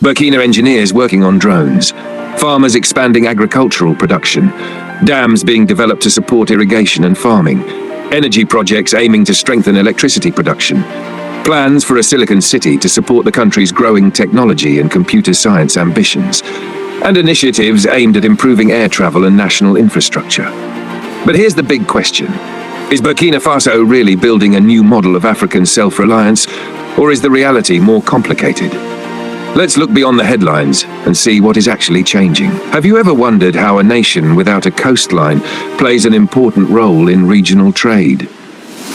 Burkina engineers working on drones, farmers expanding agricultural production, dams being developed to support irrigation and farming, energy projects aiming to strengthen electricity production, plans for a Silicon City to support the country's growing technology and computer science ambitions, and initiatives aimed at improving air travel and national infrastructure. But here's the big question. Is Burkina Faso really building a new model of African self-reliance, or is the reality more complicated? Let's look beyond the headlines and see what is actually changing. Have you ever wondered how a nation without a coastline plays an important role in regional trade?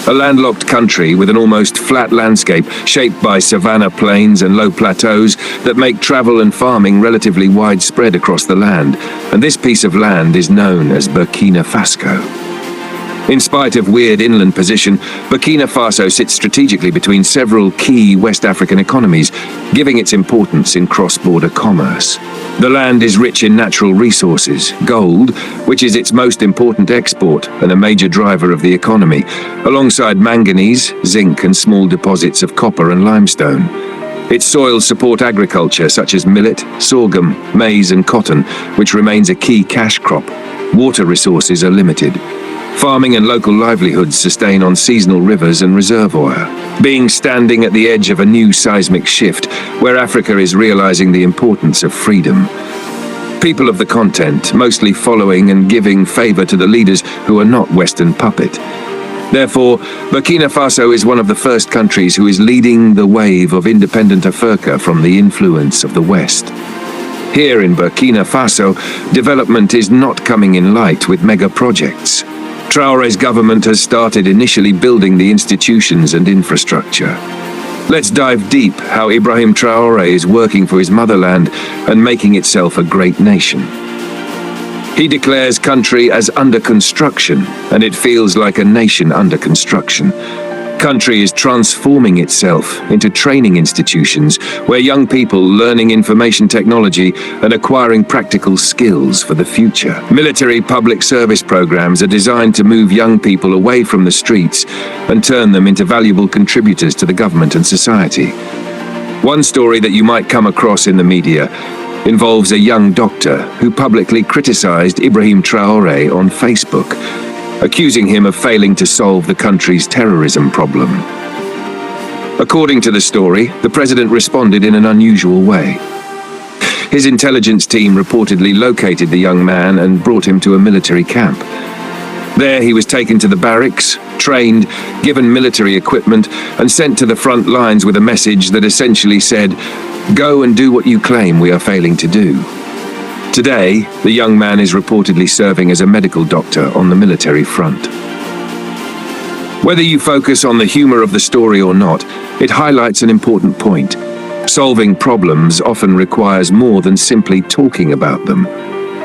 A landlocked country with an almost flat landscape shaped by savanna plains and low plateaus that make travel and farming relatively widespread across the land, and this piece of land is known as Burkina Faso. In spite of weird inland position, Burkina Faso sits strategically between several key West African economies, giving its importance in cross-border commerce. The land is rich in natural resources, gold, which is its most important export and a major driver of the economy, alongside manganese, zinc and small deposits of copper and limestone. Its soils support agriculture such as millet, sorghum, maize and cotton, which remains a key cash crop. Water resources are limited. Farming and local livelihoods sustain on seasonal rivers and reservoir. Being standing at the edge of a new seismic shift, where Africa is realizing the importance of freedom. People of the continent, mostly following and giving favor to the leaders who are not Western puppet. Therefore, Burkina Faso is one of the first countries who is leading the wave of independent Africa from the influence of the West. Here in Burkina Faso, development is not coming in light with mega projects. Traoré's government has started initially building the institutions and infrastructure. Let's dive deep how Ibrahim Traoré is working for his motherland and making itself a great nation. He declares country as under construction, and it feels like a nation under construction. Country is transforming itself into training institutions where young people learning information technology and acquiring practical skills for the future. Military public service programs are designed to move young people away from the streets and turn them into valuable contributors to the government and society. One story that you might come across in the media involves a young doctor who publicly criticized Ibrahim Traoré on Facebook, accusing him of failing to solve the country's terrorism problem. According to the story, the president responded in an unusual way. His intelligence team reportedly located the young man and brought him to a military camp. There he was taken to the barracks, trained, given military equipment, and sent to the front lines with a message that essentially said, "Go and do what you claim we are failing to do." Today, the young man is reportedly serving as a medical doctor on the military front. Whether you focus on the humor of the story or not, it highlights an important point. Solving problems often requires more than simply talking about them.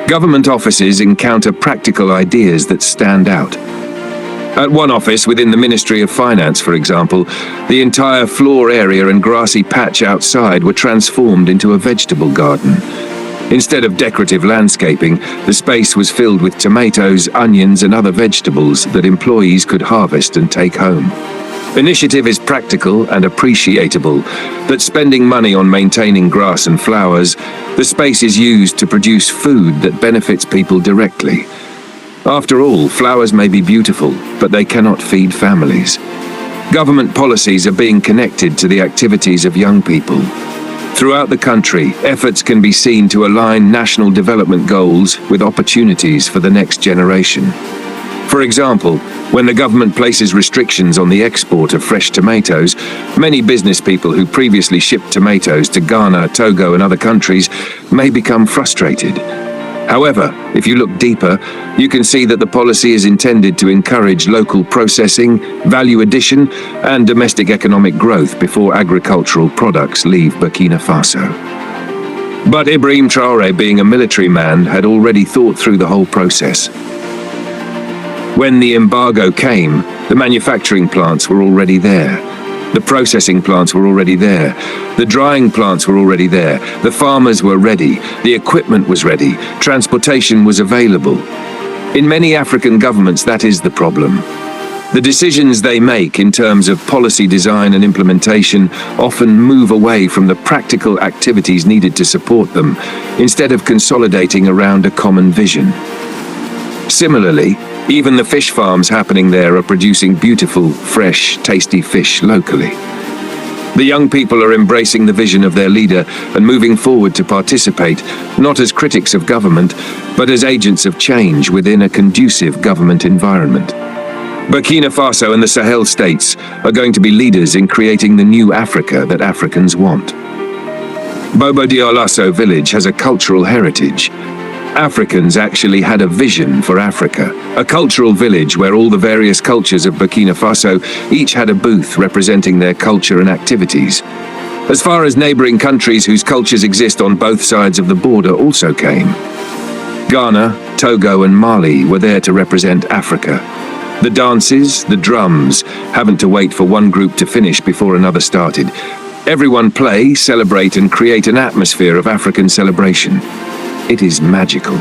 Government offices encounter practical ideas that stand out. At one office within the Ministry of Finance, for example, the entire floor area and grassy patch outside were transformed into a vegetable garden. Instead of decorative landscaping, the space was filled with tomatoes, onions, and other vegetables that employees could harvest and take home. Initiative is practical and appreciable, but spending money on maintaining grass and flowers, the space is used to produce food that benefits people directly. After all, flowers may be beautiful, but they cannot feed families. Government policies are being connected to the activities of young people. Throughout the country, efforts can be seen to align national development goals with opportunities for the next generation. For example, when the government places restrictions on the export of fresh tomatoes, many business people who previously shipped tomatoes to Ghana, Togo, and other countries may become frustrated. However, if you look deeper, you can see that the policy is intended to encourage local processing, value addition, and domestic economic growth before agricultural products leave Burkina Faso. But Ibrahim Traoré, being a military man, had already thought through the whole process. When the embargo came, the manufacturing plants were already there. The processing plants were already there. The drying plants were already there. The farmers were ready. The equipment was ready. Transportation was available. In many African governments, that is the problem. The decisions they make in terms of policy design and implementation often move away from the practical activities needed to support them, instead of consolidating around a common vision. Similarly, even the fish farms happening there are producing beautiful, fresh, tasty fish locally. The young people are embracing the vision of their leader and moving forward to participate, not as critics of government, but as agents of change within a conducive government environment. Burkina Faso and the Sahel states are going to be leaders in creating the new Africa that Africans want. Bobo Dioulasso village has a cultural heritage. Africans actually had a vision for Africa, a cultural village where all the various cultures of Burkina Faso each had a booth representing their culture and activities. As far as neighboring countries whose cultures exist on both sides of the border also came. Ghana, Togo and Mali were there to represent Africa. The dances, the drums, haven't to wait for one group to finish before another started. Everyone play, celebrate and create an atmosphere of African celebration. It is magical.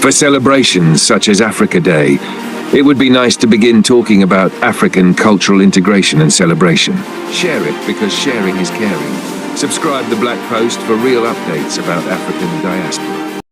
For celebrations such as Africa Day, it would be nice to begin talking about African cultural integration and celebration. Share it because sharing is caring. Subscribe to Black Post for real updates about African diaspora.